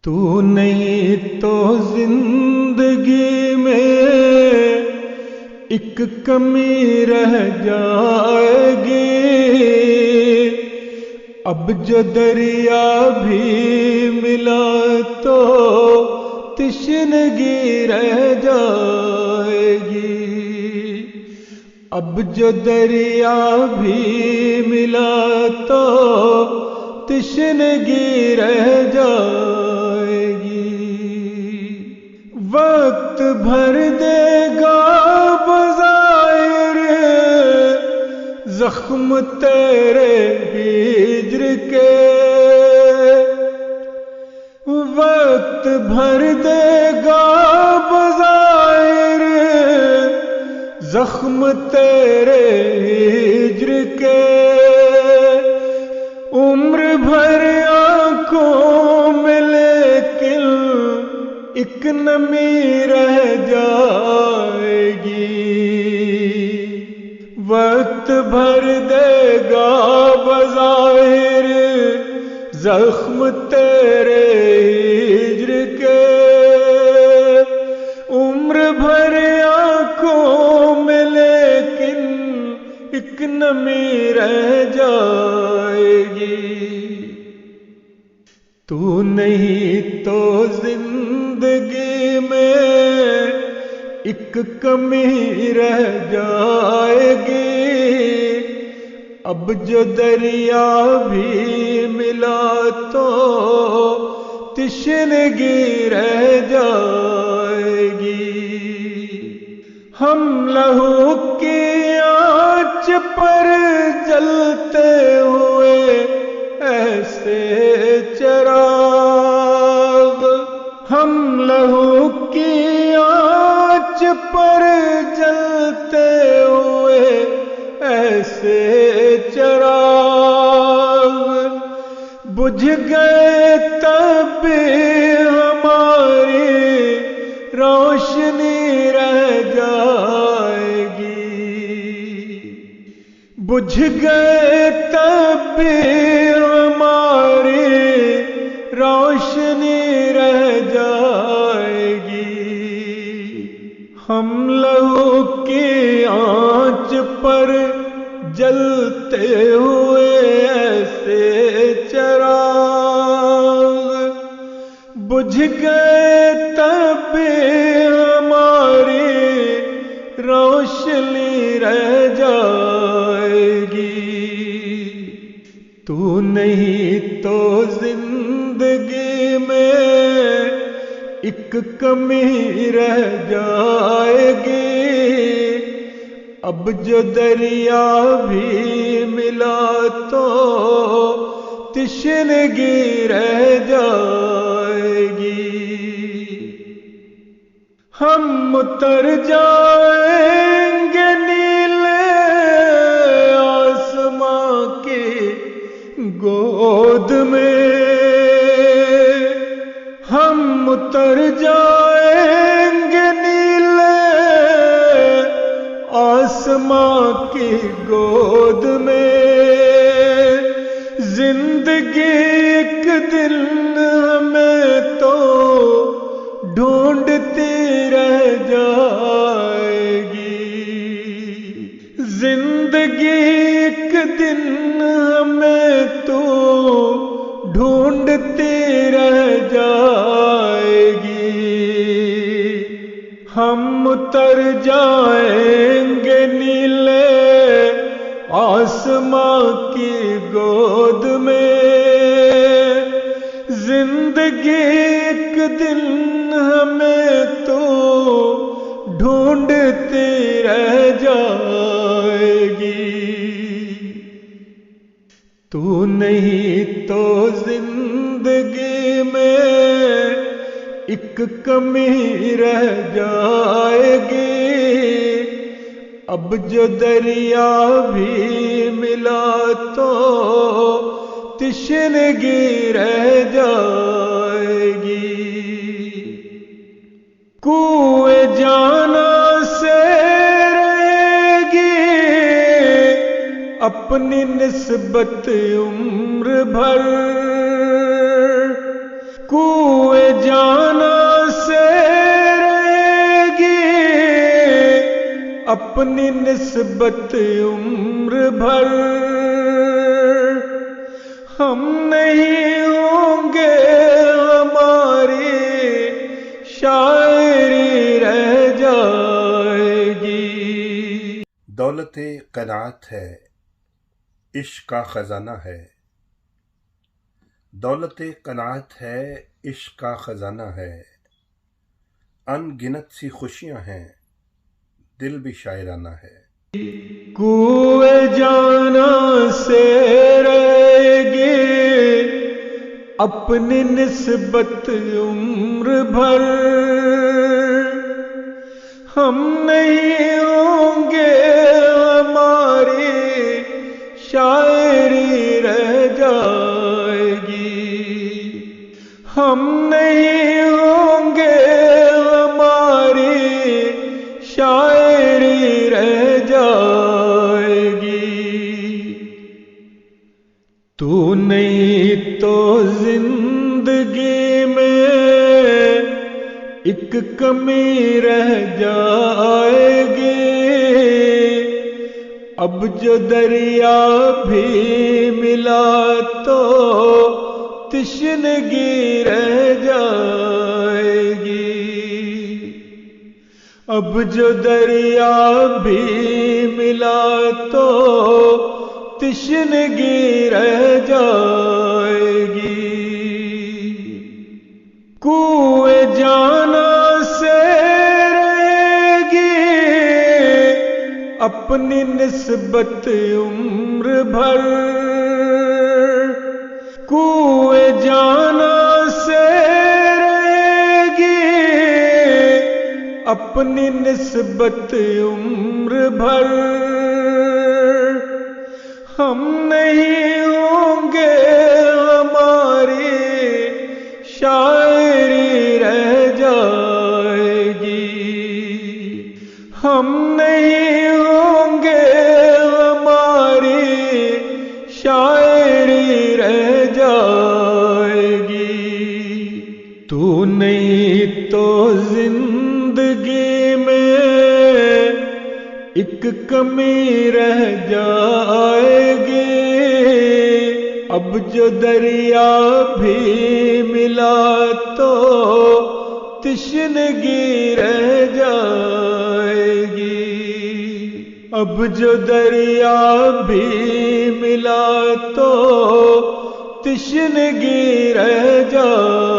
تو نہیں تو زندگی میں ایک کمی رہ جائے گی، اب جو دریا بھی ملا تو تشنگی رہ جائے گی، اب جو دریا بھی ملا تو تشنگی رہ جائے گی، وقت بھر دے گا بظاہر زخم تیرے ہجر کے، وقت بھر دے گا بظاہر زخم تیرے ہجر کے، عمر بھر آنکھوں میں لیکن ایک نمی رہ جائے گی، وقت بھر دے گا بظاہر زخم تیرے ہجر کے، عمر بھر آنکھوں میں لیکن ایک نمی رہ جائے گی، تو نہیں تو زندگی میں ایک کمی رہ جائے گی، اب جو دریا بھی ملا تو تشنگی رہ جائے گی، ہم لہو کی آنچ پر جلتے ہوئے ایسے چراغ، ہم لہو کی آنچ پر جلتے ہوئے ایسے چراغ، بجھ گئے تب بھی ہماری روشنی رہ جائے گی، بجھ گئے تب بھی ہماری روشنی رہ جائے گی، ہم لہو کی آنچ پر جلتے ہوئے ایسے چراغ، بجھ گئے تب بھی ہماری روشنی رہ جائے گی، تو نہیں تو زندگی میں ایک کمی رہ جائے گی، اب جو دریا بھی ملا تو تشنگی رہ جائے گی، ہم اتر جائیں گے نیلے آسماں کی گود میں، ہم اتر جائیں گے نیلے آسماں کی گود میں، زندگی ایک دن ہمیں تو ڈھونڈتی رہ جائے گی، زندگی ایک دن ہمیں تو ڈھونڈتی رہ جائے گی، ہم اتر جائیں گے نیلے آسماں کی گود میں، زندگی ایک دن ہمیں تو ڈھونڈتی رہ جائے گی، تو نہیں تو زندگی میں ایک کمی رہ جائے گی، اب جو دریا بھی ملا تو تشنگی رہ جائے گی، کوئے جانا سے رہے گی اپنی نسبت عمر بھر، کوئے جانا سے رہے گی اپنی نسبت عمر بھر، ہم نہیں ہوں گے ہماری شاعری رہ جائے گی۔ دولت قناعت ہے، عشق کا خزانہ ہے، دولت قناعت ہے، عشق کا خزانہ ہے، ان گنت سی خوشیاں ہیں، دل بھی شاعرانہ ہے۔ کوئے جانا سے رہے گی اپنی نسبت عمر بھر، ہم نہیں ہوں گے ہماری شاعری رہ جائے گی، ہم نہیں ہوں گے ہماری شاعری رہ جائے گی۔ تو نہیں تو زندگی میں ایک کمی رہ جائے گی، اب جو دریا بھی ملا تو تشنگی رہ جائے گی، اب جو دریا بھی ملا تو تشنگی رہ جائے گی۔ کوئے جانا سے رہے گی اپنی نسبت عمر بھر، کوئے جانا سے رہے گی اپنی نسبت عمر بھر، ہم نہیں ہوں گے ہماری شاعری رہ جائے گی، ہم نہیں ہوں گے ہماری شاعری رہ جائے گی۔ تو نہیں تو زندگی میں ایک کمی رہ جائے گی، اب جو دریا بھی ملا تو تشنگی رہ جائے گی، اب جو دریا بھی ملا تو تشنگی رہ جائے گی۔